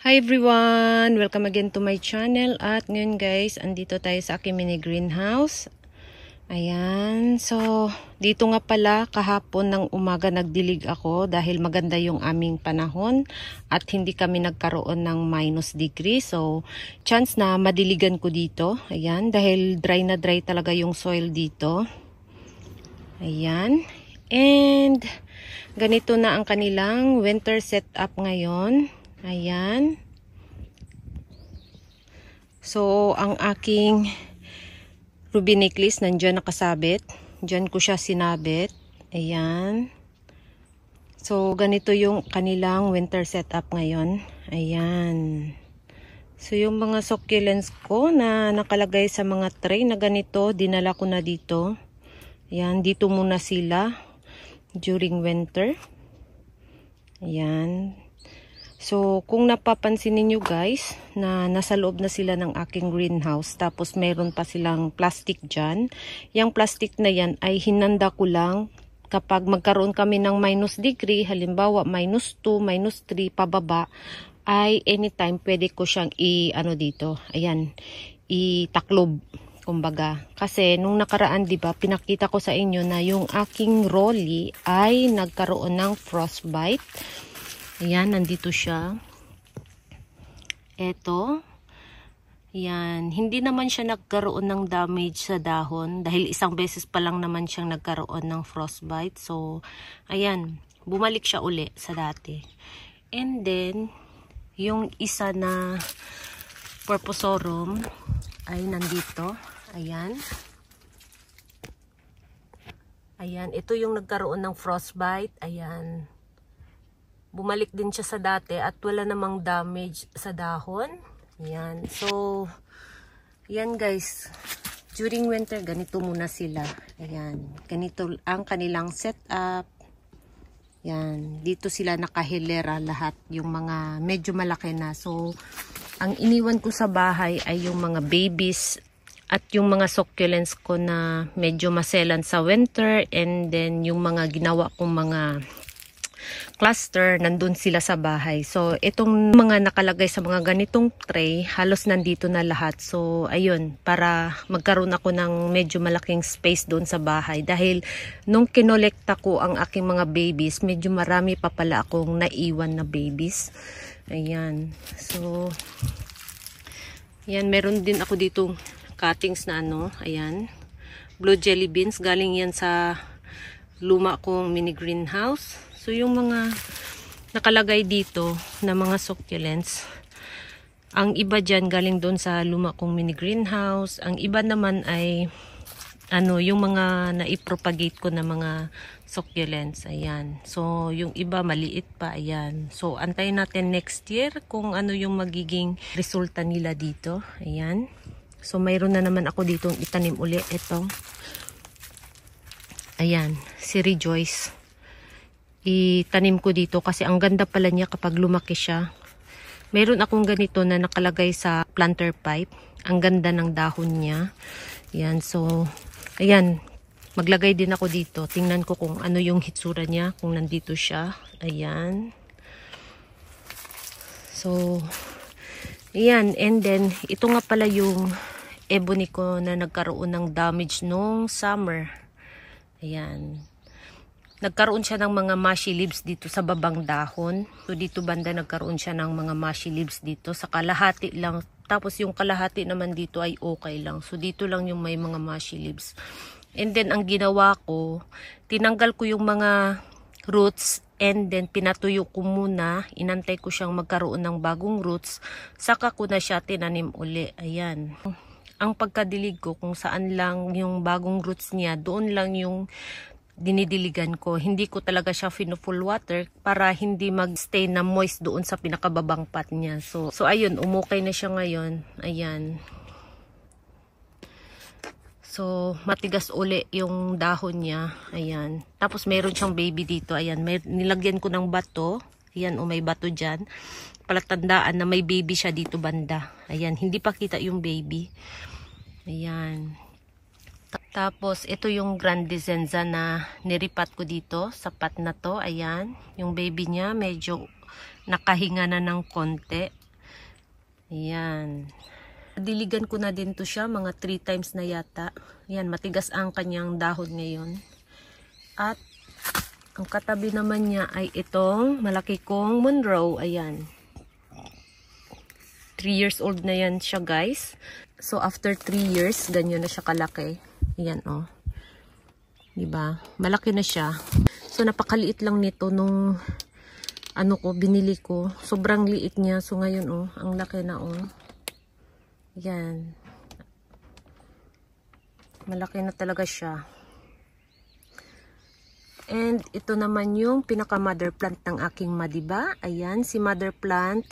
Hi everyone! Welcome again to my channel. At ngayon guys, andito tayo sa aking mini greenhouse. Ayan. So, dito nga pala kahapon ng umaga nagdilig ako dahil maganda yung aming panahon at hindi kami nagkaroon ng -degree. So, chance na madiligan ko dito. Ayan. Dahil dry na dry talaga yung soil dito. Ayan. And, ganito na ang kanilang winter setup ngayon. Ayan. So, ang aking ruby necklace nandyan nakasabit. Diyan ko siya sinabit. Ayan. So, ganito yung kanilang winter setup ngayon. Ayan. So, yung mga succulents ko na nakalagay sa mga tray na ganito, dinala ko na dito. Ayan. Dito muna sila during winter. Ayan. So, kung napapansin niyo guys, na nasa loob na sila ng aking greenhouse, tapos meron pa silang plastic dyan. Yung plastic na yan ay hinanda ko lang kapag magkaroon kami ng -degree, halimbawa -2, -3 pababa, ay anytime pwede ko siyang dito, ayan, itaklob. Kumbaga, kasi nung nakaraan, 'di ba, pinakita ko sa inyo na yung aking rolly ay nagkaroon ng frostbite. Ayan, nandito siya. Eto. Ayan, hindi naman siya nagkaroon ng damage sa dahon dahil isang beses pa lang naman siyang nagkaroon ng frostbite. So, ayan, bumalik siya uli sa dati. And then, yung isa na Purpusorum ay nandito. Ayan. Ayan, ito yung nagkaroon ng frostbite. Ayan. Bumalik din siya sa dati at wala namang damage sa dahon. Ayan. So, yan guys. During winter, ganito muna sila. Ayan. Ganito ang kanilang setup. Ayan. Dito sila nakahilera lahat. Yung mga medyo malaki na. So, ang iniwan ko sa bahay ay yung mga babies at yung mga succulents ko na medyo maselan sa winter. And then, yung mga ginawa kong mga cluster, nandun sila sa bahay. So, itong mga nakalagay sa mga ganitong tray, halos nandito na lahat. So, ayun, para magkaroon ako ng medyo malaking space doon sa bahay. Dahil, nung kinolekta ko ang aking mga babies, medyo marami pa pala akong naiwan na babies. Ayan. So, ayan, meron din ako ditong cuttings na ayan. Blue jelly beans, galing yan sa luma kong mini greenhouse. So, yung mga nakalagay dito na mga succulents, ang iba dyan galing doon sa luma kong mini greenhouse. Ang iba naman ay, yung mga naipropagate ko na mga succulents. Ayan. So, yung iba maliit pa. Ayan. So, antayin natin next year kung ano yung magiging resulta nila dito. Ayan. So, mayroon na naman ako ditong itanim uli. Ito. Ayan. Si Rejoice. Itanim ko dito kasi ang ganda pala niya kapag lumaki siya. Meron akong ganito na nakalagay sa planter pipe. Ang ganda ng dahon niya. Ayan, so, ayan, maglagay din ako dito. Tingnan ko kung ano yung hitsura niya, kung nandito siya. Ayan. So, ayan, and then, ito nga pala yung ebony ko na nagkaroon ng damage nung summer. Ayan. Nagkaroon siya ng mga mushy leaves dito sa babang dahon. So, dito banda nagkaroon siya ng mga mushy leaves dito. Sa kalahati lang. Tapos, yung kalahati naman dito ay okay lang. So, dito lang yung may mga mushy leaves. And then, ang ginawa ko, tinanggal ko yung mga roots. And then, pinatuyo ko muna. Inantay ko siyang magkaroon ng bagong roots. Saka ko na siya tinanim uli. Ayan. Ang pagkadilig ko, kung saan lang yung bagong roots niya, doon lang yung dinidiligan ko. Hindi ko talaga siya full water para hindi magstay na moist doon sa pinakababang pot niya. So ayun, umukay na siya ngayon. Ayan. So, matigas uli yung dahon niya. Ayan. Tapos, meron siyang baby dito. Ayan. Nilagyan ko ng bato. Ayan, may bato dyan. Palatandaan na may baby siya dito banda. Ayan. Hindi pa kita yung baby. Ayan. Tapos, ito yung Grand Dizenza na niripat ko dito sa pot na to. Ayan. Yung baby niya medyo nakahinga na ng konti. Ayan. Diligan ko na din to siya, mga 3 times na yata. Ayan, matigas ang kanyang dahon ngayon. At ang katabi naman niya ay itong malaki kong Monroe. Ayan. 3 years old na yan siya, guys. So, after 3 years, ganyan na siya kalaki. Ayan, oh. Diba? Malaki na siya. So, napakaliit lang nito nung binili ko. Sobrang liit niya. So, ngayon, oh, ang laki na, oh. Yan. Malaki na talaga siya. And ito naman yung pinaka mother plant ng aking madiba. Ayan, si mother plant.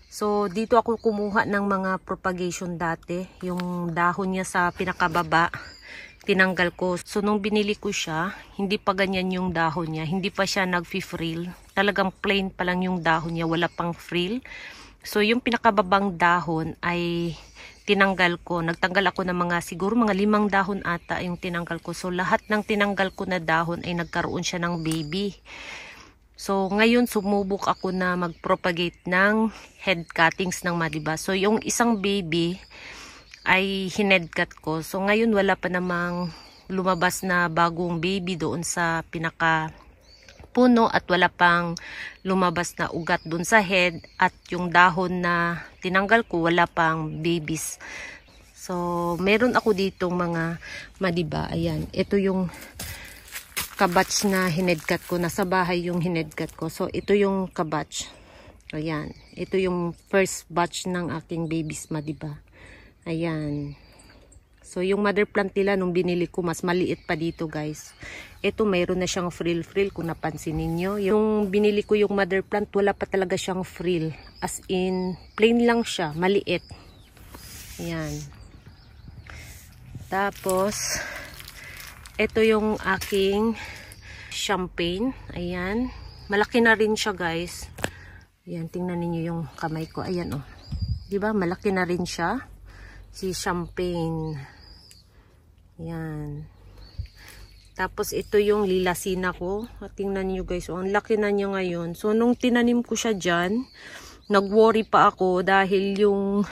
So, dito ako kumuha ng mga propagation dati. Yung dahon niya sa pinakababa, tinanggal ko. So, nung binili ko siya, hindi pa ganyan yung dahon niya. Hindi pa siya nag-frill. Talagang plain pa lang yung dahon niya. Wala pang frill. So, yung pinakababang dahon ay tinanggal ko. Nagtanggal ako ng siguro mga 5 dahon ata yung tinanggal ko. So, lahat ng tinanggal ko na dahon ay nagkaroon siya ng baby. So, ngayon sumubok ako na mag-propagate ng head cuttings ng madiba. So, yung isang baby ay hinedcut ko. So, ngayon wala pa namang lumabas na bagong baby doon sa pinaka puno at wala pang lumabas na ugat dun sa head at yung dahon na tinanggal ko wala pang babies. So, meron ako ditong mga madiba. Ayan, ito yung kabatch na hinedcut ko. Nasa bahay yung hinedcut ko. So, ito yung kabatch. Ayan, ito yung first batch ng aking babies madiba. Ayan. So, yung mother plant nila nung binili ko, mas maliit pa dito, guys. Ito, mayroon na siyang frill-frill kung napansin ninyo. Yung binili ko yung mother plant, wala pa talaga siyang frill. As in, plain lang siya, maliit. Ayan. Tapos, ito yung aking champagne. Ayan. Malaki na rin siya, guys. Ayan, tingnan niyo yung kamay ko. Ayan, oh. Diba? Malaki na rin siya. Si champagne. Yan. Tapos ito yung lilasina ko. Tingnan niyo guys. Oh, ang laki na niya ngayon. So nung tinanim ko siya dyan, nag-worry pa ako dahil yung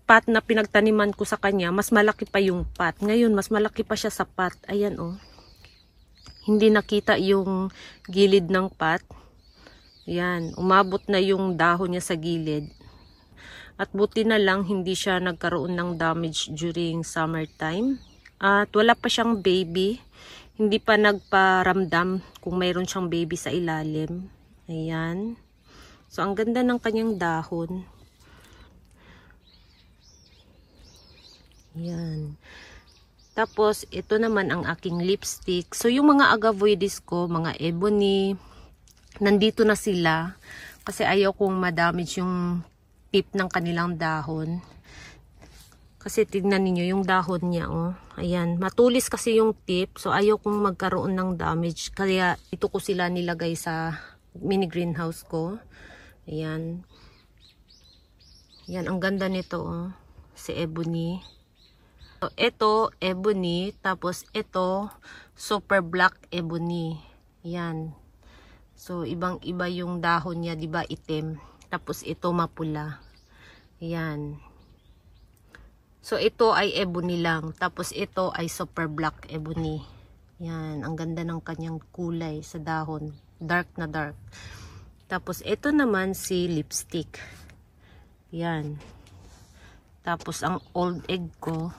pot na pinagtaniman ko sa kanya, mas malaki pa yung pot. Ngayon, mas malaki pa siya sa pot. Ayan oh. Hindi nakita yung gilid ng pot. Yan. Umabot na yung dahon niya sa gilid. At buti na lang hindi siya nagkaroon ng damage during summertime. At wala pa siyang baby. Hindi pa nagparamdam kung mayroon siyang baby sa ilalim. Ayan. So, ang ganda ng kanyang dahon. Ayan. Tapos, ito naman ang aking lipstick. So, yung mga agavoides ko, mga ebony, nandito na sila. Kasi ayaw kong madamage yung tip ng kanilang dahon. Kasi tignan niyo yung dahon niya, oh. Ayan, matulis kasi yung tip. So, ayaw kong magkaroon ng damage. Kaya, ito ko sila nilagay sa mini greenhouse ko. Ayan. Ayan, ang ganda nito, oh. Si ebony. So, ito, ebony. Tapos, ito, super black ebony. Ayan. So, ibang-iba yung dahon niya, diba, itim. Tapos, ito, mapula. Ayan. So, ito ay ebony lang. Tapos, ito ay super black ebony. Yan. Ang ganda ng kanyang kulay sa dahon. Dark na dark. Tapos, ito naman si lipstick. Yan. Tapos, ang old egg ko.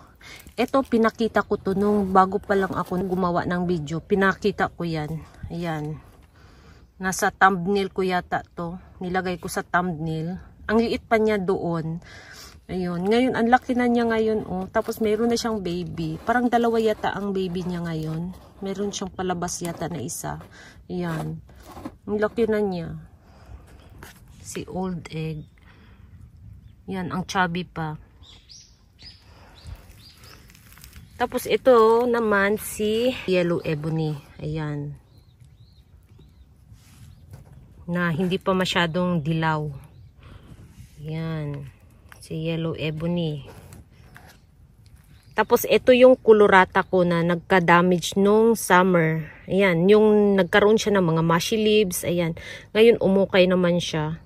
Ito, pinakita ko to nung bago pa lang ako gumawa ng video. Pinakita ko yan. Ayan. Nasa thumbnail ko yata to. Nilagay ko sa thumbnail. Ang liit pa niya doon. Ayun. Ngayon, ang laki na niya ngayon, oh. Tapos, mayroon na siyang baby. Parang 2 yata ang baby niya ngayon. Meron siyang palabas yata na isa. Ayan. Ang laki na niya. Si old egg. Yan, ang chubby pa. Tapos, ito naman si yellow ebony. Ayan. Na hindi pa masyadong dilaw. Ayan. Si yellow ebony. Tapos, ito yung colorata ko na nagka-damage nung summer. Ayan, yung nagkaroon siya ng mga mushy leaves. Ayan. Ngayon, umukay naman siya.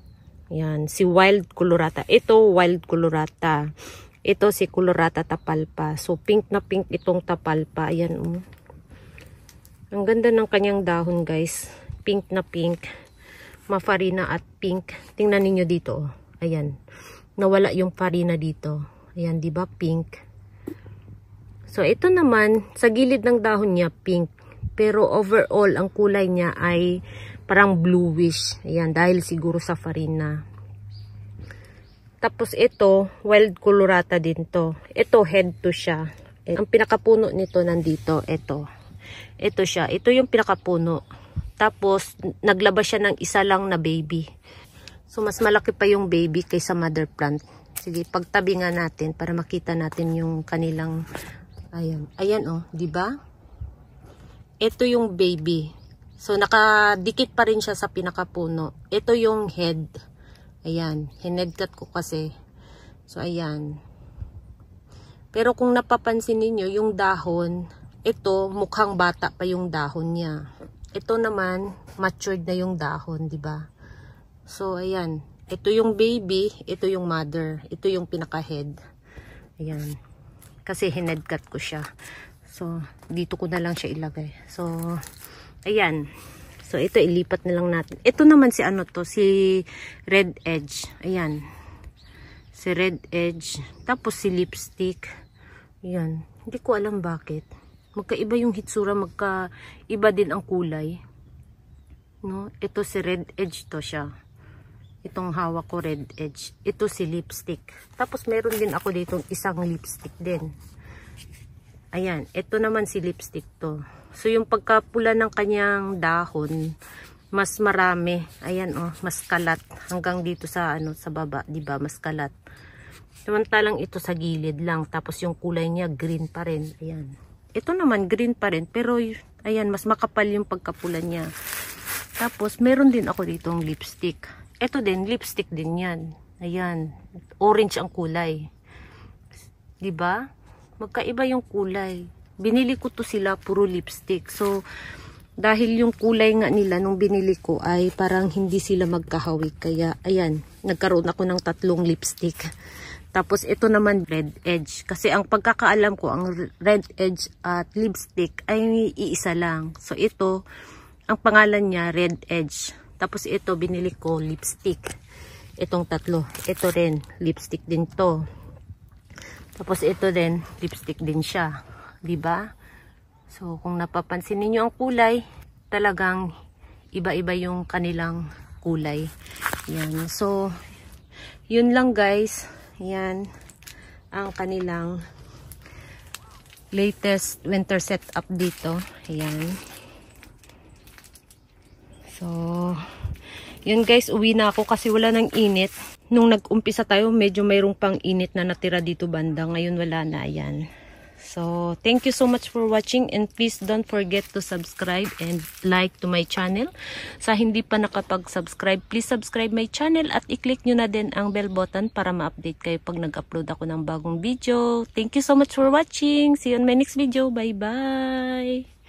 Yan, si Wild Colorata. Ito, Wild Colorata. Ito, si Colorata Tapalpa. So, pink na pink itong Tapalpa. Ayan, oh. Ang ganda ng kanyang dahon, guys. Pink na pink. Mafarina at pink. Tingnan ninyo dito, oh. Ayan. Nawala yung farina dito. Ayan, di ba? Pink. So, ito naman, sa gilid ng dahon niya, pink. Pero overall, ang kulay niya ay parang bluish. Ayan, dahil siguro sa farina. Tapos ito, Wild Colorata din to. Ito, head to siya. Ang pinakapuno nito nandito, ito. Ito siya. Ito yung pinakapuno. Tapos, naglabas siya ng isa lang na baby. So, mas malaki pa yung baby kaysa mother plant. Sige, pagtabi nga natin para makita natin yung kanilang, ayan. Ayan, oh, di ba? Ito yung baby. So, nakadikit pa rin siya sa pinakapuno. Ito yung head. Ayan. Hinedcut ko kasi. So, ayan. Pero kung napapansin niyo yung dahon, ito, mukhang bata pa yung dahon niya. Ito naman, matured na yung dahon, di ba? So, ayan. Ito yung baby, ito yung mother. Ito yung pinaka-head. Ayan. Kasi hinedcut ko siya. So, dito ko na lang siya ilagay. So, ayan. So, ito ilipat na lang natin. Ito naman si ano to, si Red Edge. Ayan. Si Red Edge. Tapos si Lipstick. Ayan. Hindi ko alam bakit. Magkaiba yung hitsura, magkaiba din ang kulay. No? Ito si Red Edge to siya. Itong hawak ko, Red Edge. Ito si Lipstick. Tapos meron din ako dito isang lipstick din. Ayan, ito naman si Lipstick to. So, yung pagkapula ng kanyang dahon, mas marami. Ayan, oh, mas kalat. Hanggang dito sa, ano, sa baba, diba? Mas kalat. Samantalang ito sa gilid lang. Tapos yung kulay niya, green pa rin. Ayan. Ito naman, green pa rin. Pero, ayan, mas makapal yung pagkapula niya. Tapos, meron din ako ditong lipstick. Ito din, lipstick din yan. Ayan. Orange ang kulay. Diba? Magkaiba yung kulay. Binili ko to sila puro lipstick. So, dahil yung kulay nga nila nung binili ko ay parang hindi sila magkahawig. Kaya, ayan, nagkaroon ako ng 3 lipstick. Tapos, ito naman Red Edge. Kasi ang pagkakaalam ko, ang Red Edge at lipstick ay iisa lang. So, ito, ang pangalan niya, Red Edge. Tapos, ito, binili ko lipstick. Itong 3. Ito rin, lipstick din to. Tapos ito din, lipstick din siya. Diba? So, kung napapansin niyo ang kulay, talagang iba-iba yung kanilang kulay. Yan. So, yun lang guys. Yan. Ang kanilang latest winter setup dito. Ayan. So, yun guys, uwi na ako kasi wala nang init. Nung nag-umpisa tayo, medyo mayroong pang init na natira dito banda. Ngayon wala na, ayan. So, thank you so much for watching and please don't forget to subscribe and like to my channel. Sa hindi pa nakapag-subscribe, please subscribe my channel at i-click nyo na din ang bell button para ma-update kayo pag nag-upload ako ng bagong video. Thank you so much for watching. See you on my next video. Bye-bye!